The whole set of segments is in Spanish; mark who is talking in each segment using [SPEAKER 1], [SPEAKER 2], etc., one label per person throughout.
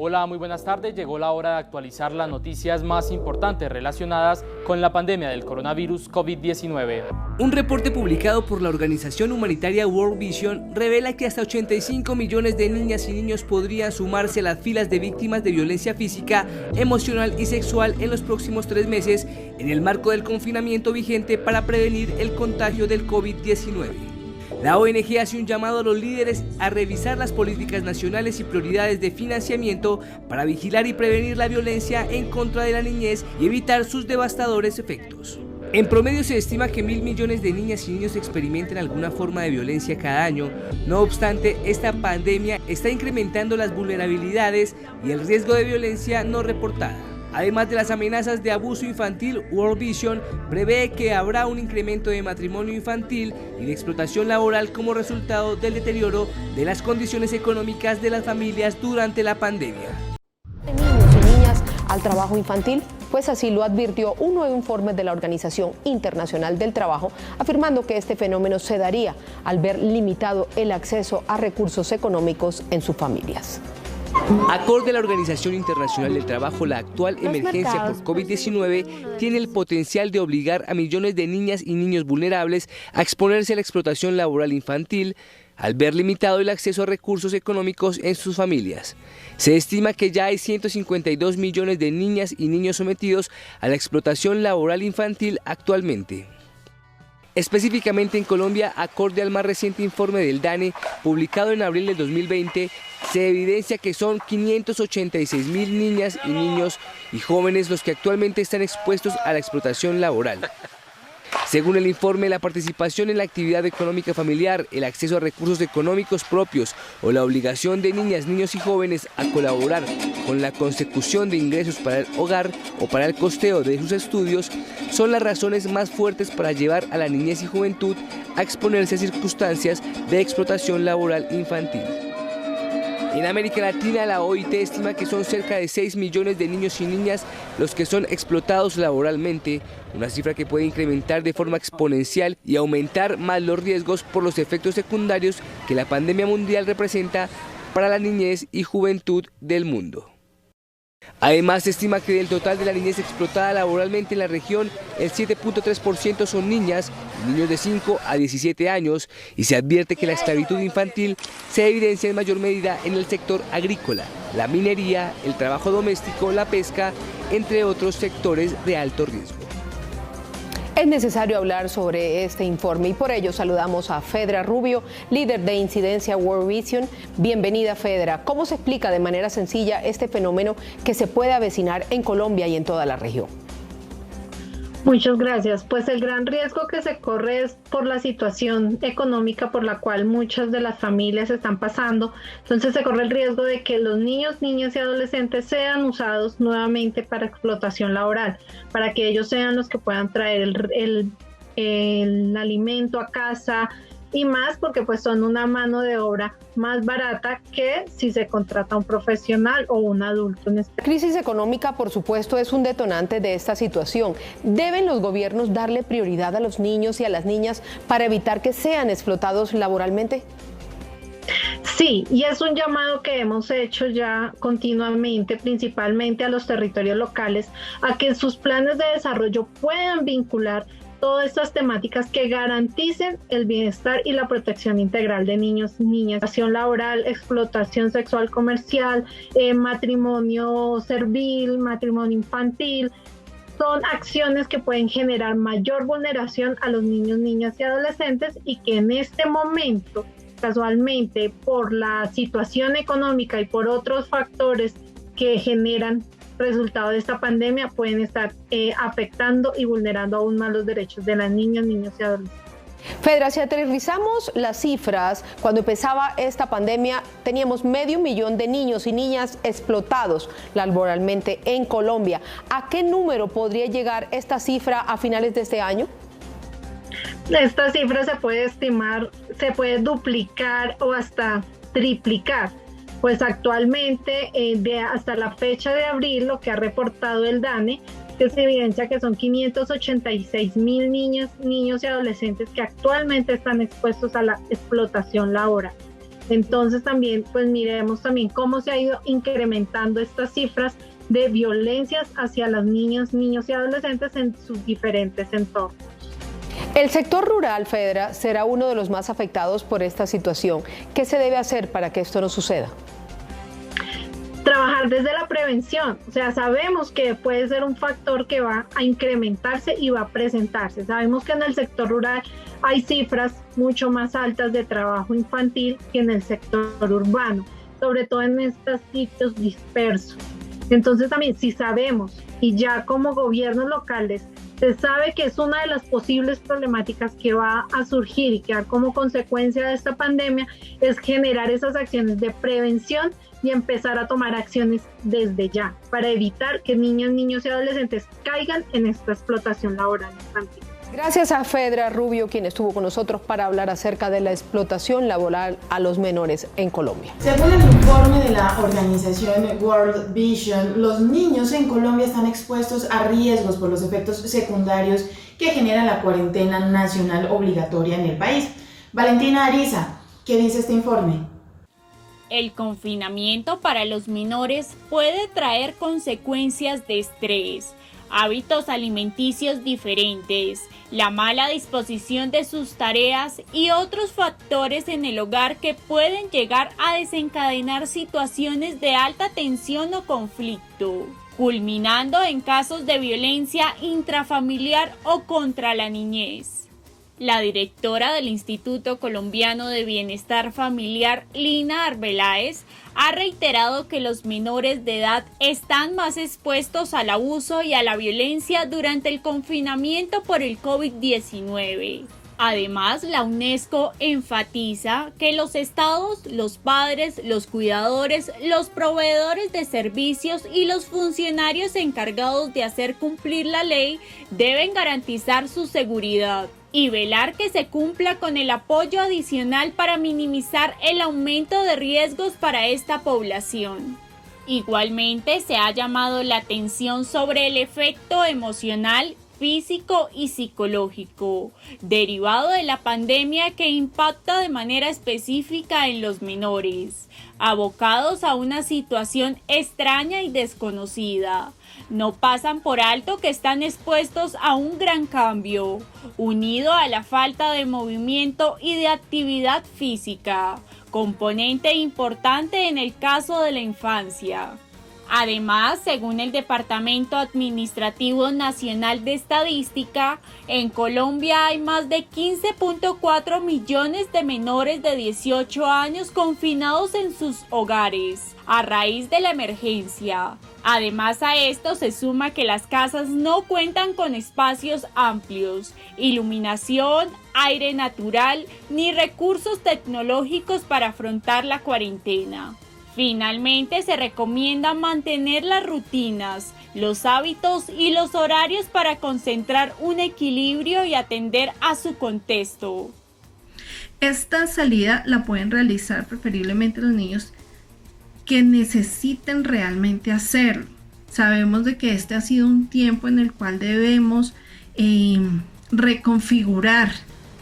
[SPEAKER 1] Hola, muy buenas tardes. Llegó la hora de actualizar las noticias más importantes relacionadas con la pandemia del coronavirus COVID-19.
[SPEAKER 2] Un reporte publicado por la organización humanitaria World Vision revela que hasta 85 millones de niñas y niños podrían sumarse a las filas de víctimas de violencia física, emocional y sexual en los próximos 3 meses en el marco del confinamiento vigente para prevenir el contagio del COVID-19. La ONG hace un llamado a los líderes a revisar las políticas nacionales y prioridades de financiamiento para vigilar y prevenir la violencia en contra de la niñez y evitar sus devastadores efectos. En promedio se estima que 1.000 millones de niñas y niños experimenten alguna forma de violencia cada año. No obstante, esta pandemia está incrementando las vulnerabilidades y el riesgo de violencia no reportada. Además de las amenazas de abuso infantil, World Vision prevé que habrá un incremento de matrimonio infantil y de explotación laboral como resultado del deterioro de las condiciones económicas de las familias durante la pandemia.
[SPEAKER 3] De niños y niñas al trabajo infantil, pues así lo advirtió un nuevo informe de la Organización Internacional del Trabajo, afirmando que este fenómeno se daría al ver limitado el acceso a recursos económicos en sus familias.
[SPEAKER 2] Acorde a la Organización Internacional del Trabajo, la actual emergencia por COVID-19 tiene el potencial de obligar a millones de niñas y niños vulnerables a exponerse a la explotación laboral infantil, al ver limitado el acceso a recursos económicos en sus familias. Se estima que ya hay 152 millones de niñas y niños sometidos a la explotación laboral infantil actualmente. Específicamente en Colombia, acorde al más reciente informe del DANE, publicado en abril del 2020, se evidencia que son 586.000 niñas y niños y jóvenes los que actualmente están expuestos a la explotación laboral. Según el informe, la participación en la actividad económica familiar, el acceso a recursos económicos propios o la obligación de niñas, niños y jóvenes a colaborar con la consecución de ingresos para el hogar o para el costeo de sus estudios son las razones más fuertes para llevar a la niñez y juventud a exponerse a circunstancias de explotación laboral infantil. En América Latina, la OIT estima que son cerca de 6 millones de niños y niñas los que son explotados laboralmente, una cifra que puede incrementar de forma exponencial y aumentar más los riesgos por los efectos secundarios que la pandemia mundial representa para la niñez y juventud del mundo. Además, se estima que del total de la niñez explotada laboralmente en la región, el 7.3% son niñas y niños de 5 a 17 años, y se advierte que la esclavitud infantil se evidencia en mayor medida en el sector agrícola, la minería, el trabajo doméstico, la pesca, entre otros sectores de alto riesgo.
[SPEAKER 3] Es necesario hablar sobre este informe y por ello saludamos a Fedra Rubio, líder de incidencia World Vision. Bienvenida, Fedra. ¿Cómo se explica de manera sencilla este fenómeno que se puede avecinar en Colombia y en toda la región?
[SPEAKER 4] Muchas gracias. Pues el gran riesgo que se corre es por la situación económica por la cual muchas de las familias están pasando. Entonces se corre el riesgo de que los niños, niñas y adolescentes sean usados nuevamente para explotación laboral, para que ellos sean los que puedan traer el alimento a casa, y más porque pues son una mano de obra más barata que si se contrata a un profesional o un adulto.
[SPEAKER 3] La crisis económica, por supuesto, es un detonante de esta situación. ¿Deben los gobiernos darle prioridad a los niños y a las niñas para evitar que sean explotados laboralmente?
[SPEAKER 4] Sí, y es un llamado que hemos hecho ya continuamente, principalmente a los territorios locales, a que en sus planes de desarrollo puedan vincular todas estas temáticas que garanticen el bienestar y la protección integral de niños y niñas. Explotación laboral, explotación sexual comercial, matrimonio servil, matrimonio infantil, son acciones que pueden generar mayor vulneración a los niños, niñas y adolescentes, y que en este momento, casualmente, por la situación económica y por otros factores que generan resultado de esta pandemia, pueden estar afectando y vulnerando aún más los derechos de las niñas, niños y adolescentes.
[SPEAKER 3] Fedra, si aterrizamos las cifras, cuando empezaba esta pandemia teníamos 500.000 de niños y niñas explotados laboralmente en Colombia. ¿A qué número podría llegar esta cifra a finales de este año?
[SPEAKER 4] Esta cifra se puede estimar, se puede duplicar o hasta triplicar. Pues actualmente, hasta la fecha de abril, lo que ha reportado el DANE, que se evidencia que son 586.000 niños y adolescentes que actualmente están expuestos a la explotación laboral. Entonces también, pues miremos también cómo se ha ido incrementando estas cifras de violencias hacia las niñas, niños y adolescentes en sus diferentes entornos.
[SPEAKER 3] El sector rural, Fedra, será uno de los más afectados por esta situación. ¿Qué se debe hacer para que esto no suceda?
[SPEAKER 4] Trabajar desde la prevención, o sea, sabemos que puede ser un factor que va a incrementarse y va a presentarse. Sabemos que en el sector rural hay cifras mucho más altas de trabajo infantil que en el sector urbano, sobre todo en estos sitios dispersos. Entonces también si sabemos y ya como gobiernos locales se sabe que es una de las posibles problemáticas que va a surgir y que como consecuencia de esta pandemia es generar esas acciones de prevención y empezar a tomar acciones desde ya para evitar que niños y adolescentes caigan en esta explotación laboral infantil.
[SPEAKER 3] Gracias a Fedra Rubio, quien estuvo con nosotros para hablar acerca de la explotación laboral a los menores en Colombia.
[SPEAKER 5] Según el informe de la organización World Vision, los niños en Colombia están expuestos a riesgos por los efectos secundarios que genera la cuarentena nacional obligatoria en el país. Valentina Ariza, ¿qué dice este informe?
[SPEAKER 6] El confinamiento para los menores puede traer consecuencias de estrés, hábitos alimenticios diferentes, la mala disposición de sus tareas y otros factores en el hogar que pueden llegar a desencadenar situaciones de alta tensión o conflicto, culminando en casos de violencia intrafamiliar o contra la niñez. La directora del Instituto Colombiano de Bienestar Familiar, Lina Arbeláez, ha reiterado que los menores de edad están más expuestos al abuso y a la violencia durante el confinamiento por el COVID-19. Además, la UNESCO enfatiza que los estados, los padres, los cuidadores, los proveedores de servicios y los funcionarios encargados de hacer cumplir la ley deben garantizar su seguridad y velar que se cumpla con el apoyo adicional para minimizar el aumento de riesgos para esta población. Igualmente, se ha llamado la atención sobre el efecto emocional, físico y psicológico derivado de la pandemia que impacta de manera específica en los menores, abocados a una situación extraña y desconocida. No pasan por alto que están expuestos a un gran cambio, unido a la falta de movimiento y de actividad física, componente importante en el caso de la infancia. Además, según el Departamento Administrativo Nacional de Estadística, en Colombia hay más de 15.4 millones de menores de 18 años confinados en sus hogares a raíz de la emergencia. Además, a esto se suma que las casas no cuentan con espacios amplios, iluminación, aire natural ni recursos tecnológicos para afrontar la cuarentena. Finalmente, se recomienda mantener las rutinas, los hábitos y los horarios para concentrar un equilibrio y atender a su contexto.
[SPEAKER 7] Esta salida la pueden realizar preferiblemente los niños que necesiten realmente hacerlo. Sabemos de que este ha sido un tiempo en el cual debemos reconfigurar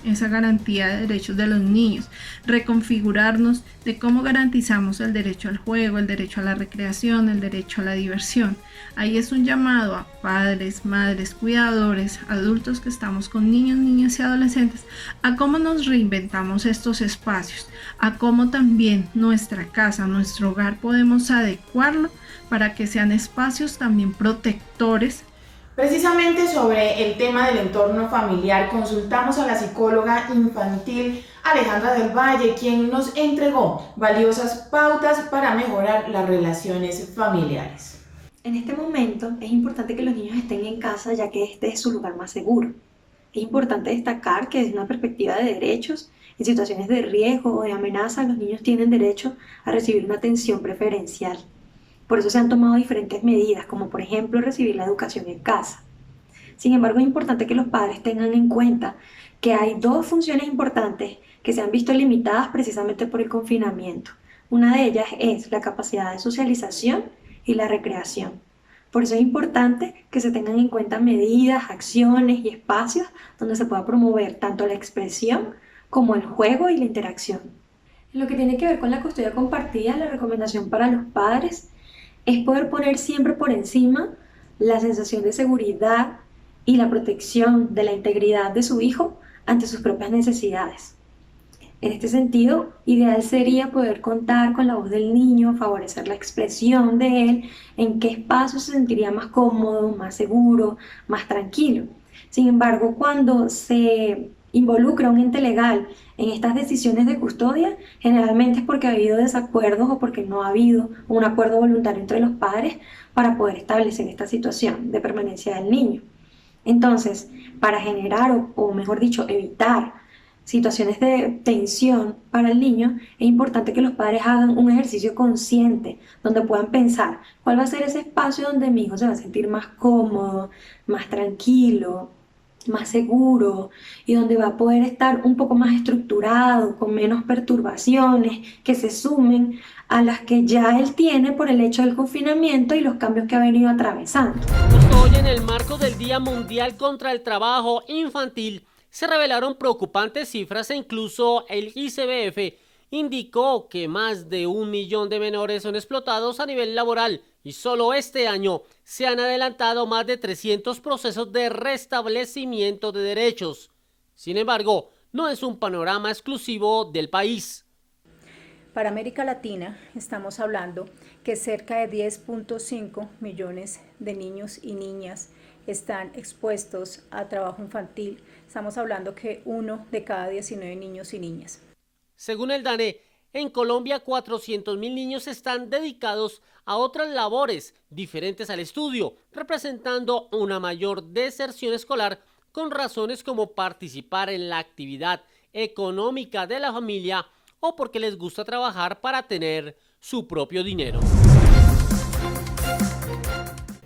[SPEAKER 7] esa garantía de derechos de los niños, reconfigurarnos de cómo garantizamos el derecho al juego, el derecho a la recreación, el derecho a la diversión. Ahí es un llamado a padres, madres, cuidadores, adultos que estamos con niños, niñas y adolescentes, a cómo nos reinventamos estos espacios, a cómo también nuestra casa, nuestro hogar podemos adecuarlo para que sean espacios también protectores.
[SPEAKER 5] Precisamente sobre el tema del entorno familiar, consultamos a la psicóloga infantil Alejandra del Valle, quien nos entregó valiosas pautas para mejorar las relaciones familiares.
[SPEAKER 8] En este momento es importante que los niños estén en casa, ya que este es su lugar más seguro. Es importante destacar que desde una perspectiva de derechos, en situaciones de riesgo o de amenaza, los niños tienen derecho a recibir una atención preferencial. Por eso se han tomado diferentes medidas, como por ejemplo recibir la educación en casa. Sin embargo, es importante que los padres tengan en cuenta que hay dos funciones importantes que se han visto limitadas precisamente por el confinamiento. Una de ellas es la capacidad de socialización y la recreación. Por eso es importante que se tengan en cuenta medidas, acciones y espacios donde se pueda promover tanto la expresión como el juego y la interacción. En lo que tiene que ver con la custodia compartida, la recomendación para los padres es poder poner siempre por encima la sensación de seguridad y la protección de la integridad de su hijo ante sus propias necesidades. En este sentido, ideal sería poder contar con la voz del niño, favorecer la expresión de él, en qué espacio se sentiría más cómodo, más seguro, más tranquilo. Sin embargo, cuando se involucra un ente legal en estas decisiones de custodia, generalmente es porque ha habido desacuerdos o porque no ha habido un acuerdo voluntario entre los padres para poder establecer esta situación de permanencia del niño. Entonces, para generar o mejor dicho, evitar situaciones de tensión para el niño, es importante que los padres hagan un ejercicio consciente donde puedan pensar cuál va a ser ese espacio donde mi hijo se va a sentir más cómodo, más tranquilo, más seguro y donde va a poder estar un poco más estructurado, con menos perturbaciones que se sumen a las que ya él tiene por el hecho del confinamiento y los cambios que ha venido atravesando.
[SPEAKER 9] Justo hoy, en el marco del Día Mundial contra el Trabajo Infantil, se revelaron preocupantes cifras e incluso el ICBF indicó que más de 1 millón de menores son explotados a nivel laboral y solo este año se han adelantado más de 300 procesos de restablecimiento de derechos. Sin embargo, no es un panorama exclusivo del país.
[SPEAKER 10] Para América Latina estamos hablando que cerca de 10.5 millones de niños y niñas están expuestos a trabajo infantil. Estamos hablando que 1 de cada 19 niños y niñas.
[SPEAKER 9] Según el DANE, en Colombia 400.000 niños están dedicados a otras labores diferentes al estudio, representando una mayor deserción escolar con razones como participar en la actividad económica de la familia o porque les gusta trabajar para tener su propio dinero.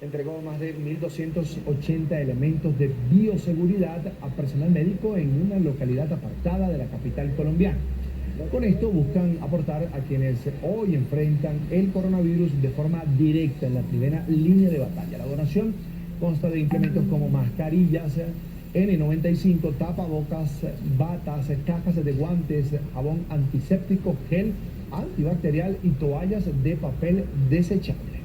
[SPEAKER 11] Entregó más de 1.280 elementos de bioseguridad a personal médico en una localidad apartada de la capital colombiana. Con esto buscan aportar a quienes hoy enfrentan el coronavirus de forma directa en la primera línea de batalla. La donación consta de implementos como mascarillas, N95, tapabocas, batas, cajas de guantes, jabón antiséptico, gel antibacterial y toallas de papel desechable.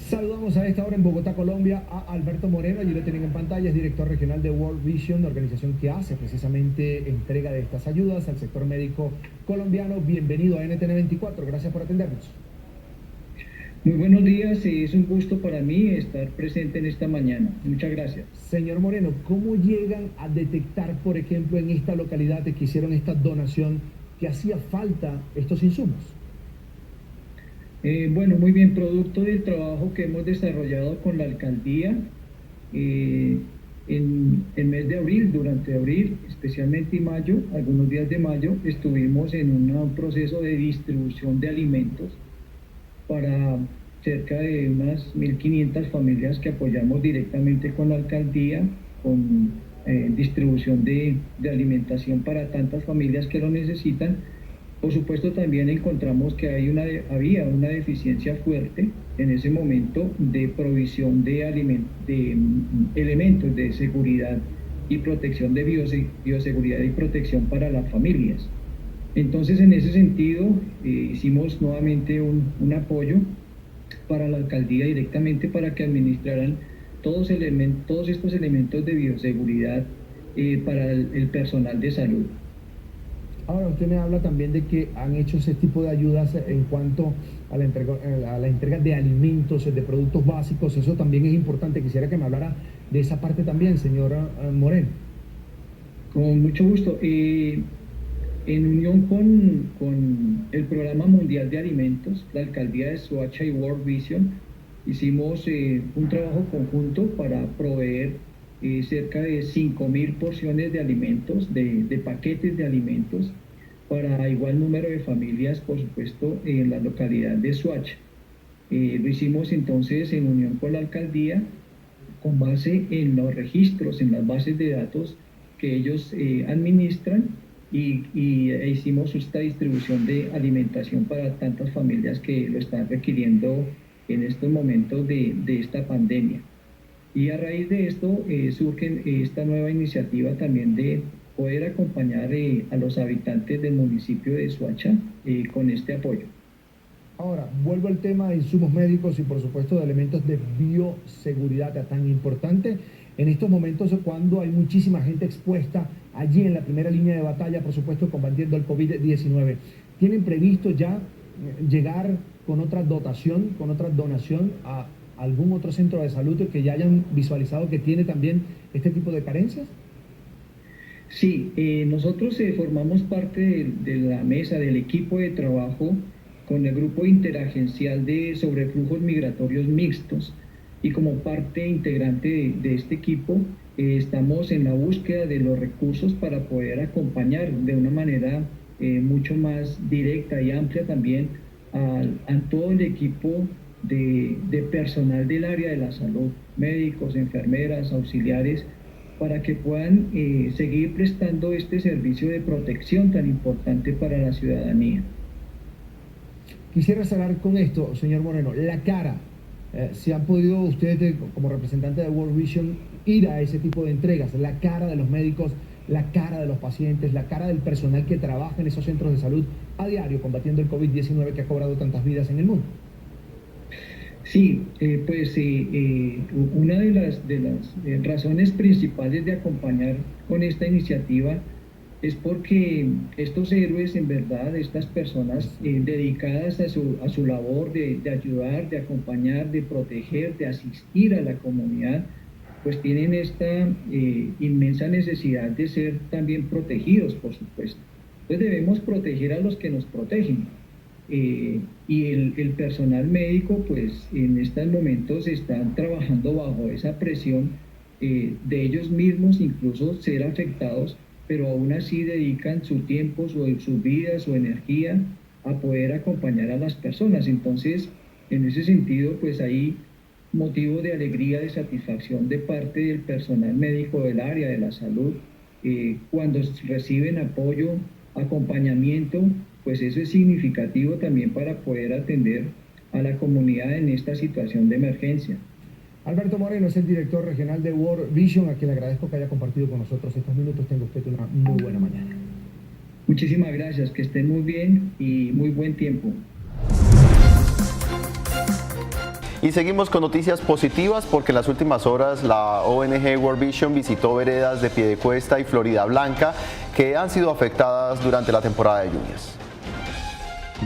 [SPEAKER 11] Saludamos a esta hora en Bogotá, Colombia, a Alberto Moreno. Allí lo tienen en pantalla, es director regional de World Vision, organización que hace precisamente entrega de estas ayudas al sector médico colombiano. Bienvenido a NTN 24, gracias por atendernos.
[SPEAKER 12] Muy buenos días, es un gusto para mí estar presente en esta mañana. Muchas gracias.
[SPEAKER 11] Señor Moreno, ¿cómo llegan a detectar, por ejemplo, en esta localidad que hicieron esta donación, que hacía falta estos insumos?
[SPEAKER 12] Bueno, muy bien, producto del trabajo que hemos desarrollado con la alcaldía en el mes de abril, durante abril, especialmente en mayo, algunos días de mayo, estuvimos en un proceso de distribución de alimentos para cerca de unas 1.500 familias que apoyamos directamente con la alcaldía, con distribución de alimentación para tantas familias que lo necesitan. Por supuesto, también encontramos que había una deficiencia fuerte en ese momento de provisión de elementos de seguridad y protección de bioseguridad y protección para las familias. Entonces, en ese sentido, hicimos nuevamente un apoyo para la alcaldía directamente para que administraran todos estos elementos de bioseguridad para el personal de salud.
[SPEAKER 11] Ahora, usted me habla también de que han hecho ese tipo de ayudas en cuanto a la entrega de alimentos, de productos básicos. Eso también es importante. Quisiera que me hablara de esa parte también, señora Moreno.
[SPEAKER 12] Con mucho gusto. En unión con el Programa Mundial de Alimentos, la Alcaldía de Soacha y World Vision, hicimos un trabajo conjunto para proveer cerca de 5.000 porciones de alimentos, de paquetes de alimentos, para igual número de familias, por supuesto, en la localidad de Soacha. Lo hicimos entonces en unión con la alcaldía, con base en los registros, en las bases de datos que ellos administran, y hicimos esta distribución de alimentación para tantas familias que lo están requiriendo en estos momentos de esta pandemia. Y a raíz de esto surge esta nueva iniciativa también de poder acompañar a los habitantes del municipio de Soacha con este apoyo.
[SPEAKER 11] Ahora, vuelvo al tema de insumos médicos y por supuesto de elementos de bioseguridad tan importante en estos momentos cuando hay muchísima gente expuesta allí en la primera línea de batalla, por supuesto, combatiendo el COVID-19. ¿Tienen previsto ya llegar con otra dotación, con otra donación a algún otro centro de salud que ya hayan visualizado que tiene también este tipo de carencias?
[SPEAKER 12] Sí, nosotros formamos parte de la mesa del equipo de trabajo con el grupo interagencial sobre flujos migratorios mixtos y como parte integrante de este equipo estamos en la búsqueda de los recursos para poder acompañar de una manera mucho más directa y amplia también a todo el equipo de personal del área de la salud, médicos, enfermeras, auxiliares, para que puedan seguir prestando este servicio de protección tan importante para la ciudadanía.
[SPEAKER 11] Quisiera cerrar con esto, señor Moreno, la cara. ¿Se han podido ustedes, como representante de World Vision, ir a ese tipo de entregas? La cara de los médicos, la cara de los pacientes, la cara del personal que trabaja en esos centros de salud a diario combatiendo el COVID-19 que ha cobrado tantas vidas en el mundo.
[SPEAKER 12] Sí, una de las razones principales de acompañar con esta iniciativa es porque estos héroes, en verdad, estas personas dedicadas a su labor de ayudar, de acompañar, de proteger, de asistir a la comunidad, pues tienen esta inmensa necesidad de ser también protegidos, por supuesto. Entonces debemos proteger a los que nos protegen. Y el personal médico, pues en estos momentos están trabajando bajo esa presión de ellos mismos, incluso ser afectados, pero aún así dedican su tiempo, su vida, su energía a poder acompañar a las personas. Entonces, en ese sentido, pues hay motivo de alegría, de satisfacción de parte del personal médico del área de la salud, cuando reciben apoyo, acompañamiento, pues eso es significativo también para poder atender a la comunidad en esta situación de emergencia.
[SPEAKER 11] Alberto Moreno es el director regional de World Vision, a quien le agradezco que haya compartido con nosotros estos minutos. Tenga usted una muy buena mañana.
[SPEAKER 12] Muchísimas gracias, que estén muy bien y muy buen tiempo.
[SPEAKER 13] Y seguimos con noticias positivas porque en las últimas horas la ONG World Vision visitó veredas de Piedecuesta y Florida Blanca que han sido afectadas durante la temporada de lluvias.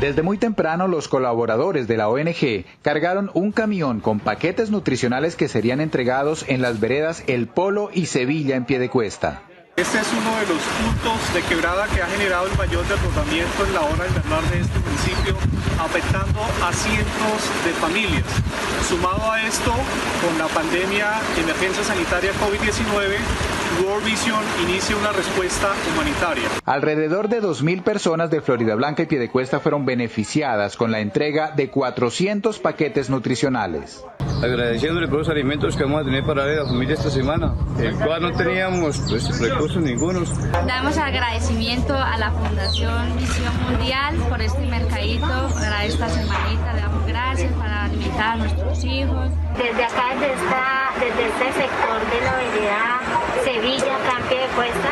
[SPEAKER 14] Desde muy temprano, los colaboradores de la ONG cargaron un camión con paquetes nutricionales que serían entregados en las veredas El Polo y Sevilla en Piedecuesta.
[SPEAKER 15] Este es uno de los puntos de quebrada que ha generado el mayor desbordamiento en la hora invernal de este municipio, afectando a cientos de familias. Sumado a esto, con la pandemia de emergencia sanitaria COVID-19, World Vision inicia una respuesta humanitaria.
[SPEAKER 14] Alrededor de 2.000 personas de Florida Blanca y Piedecuesta fueron beneficiadas con la entrega de 400 paquetes nutricionales.
[SPEAKER 16] Agradeciéndole por los alimentos que vamos a tener para la familia esta semana, el cual no teníamos recursos ningunos.
[SPEAKER 17] Damos agradecimiento a la Fundación Visión Mundial por este mercadito, para esta semanita, le damos gracias para alimentar a nuestros hijos.
[SPEAKER 18] Desde acá, desde este sector de la vereda Sevilla, acá en Piedecuesta,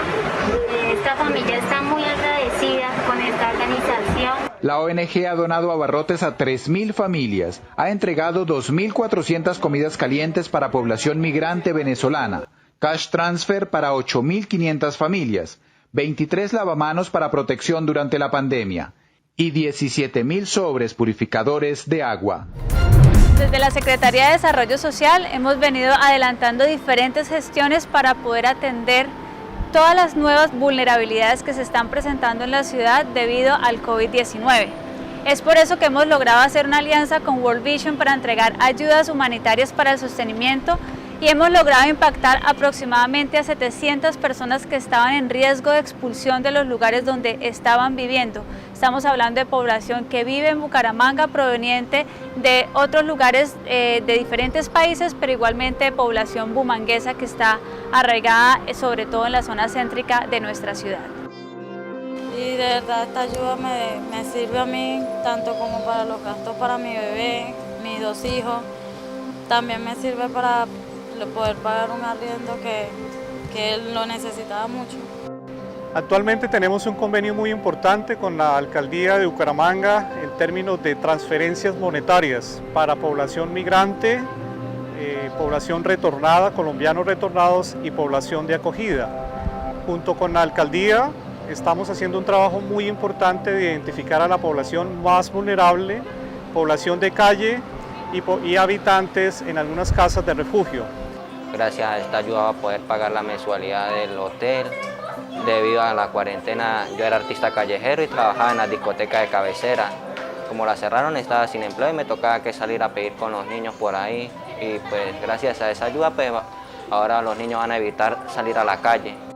[SPEAKER 18] esta familia está muy agradecida con esta organización.
[SPEAKER 14] La ONG ha donado abarrotes a 3.000 familias, ha entregado 2.400 comidas calientes para población migrante venezolana, cash transfer para 8.500 familias, 23 lavamanos para protección durante la pandemia y 17.000 sobres purificadores de agua.
[SPEAKER 19] Desde la Secretaría de Desarrollo Social hemos venido adelantando diferentes gestiones para poder atender todas las nuevas vulnerabilidades que se están presentando en la ciudad debido al COVID-19. Es por eso que hemos logrado hacer una alianza con World Vision para entregar ayudas humanitarias para el sostenimiento y hemos logrado impactar aproximadamente a 700 personas que estaban en riesgo de expulsión de los lugares donde estaban viviendo. Estamos hablando de población que vive en Bucaramanga, proveniente de otros lugares de diferentes países, pero igualmente población bumanguesa que está arraigada sobre todo en la zona céntrica de nuestra ciudad.
[SPEAKER 20] Y de verdad esta ayuda me sirve a mí, tanto como para los gastos para mi bebé, mis 2 hijos. También me sirve para poder pagar un arriendo que él lo necesitaba mucho.
[SPEAKER 15] Actualmente tenemos un convenio muy importante con la Alcaldía de Bucaramanga en términos de transferencias monetarias para población migrante, población retornada, colombianos retornados y población de acogida. Junto con la Alcaldía estamos haciendo un trabajo muy importante de identificar a la población más vulnerable, población de calle y habitantes en algunas casas de refugio.
[SPEAKER 21] Gracias a esta ayuda va a poder pagar la mensualidad del hotel. Debido a la cuarentena yo era artista callejero y trabajaba en la discoteca de cabecera. Como la cerraron estaba sin empleo y me tocaba que salir a pedir con los niños por ahí. Y pues gracias a esa ayuda pues ahora los niños van a evitar salir a la calle.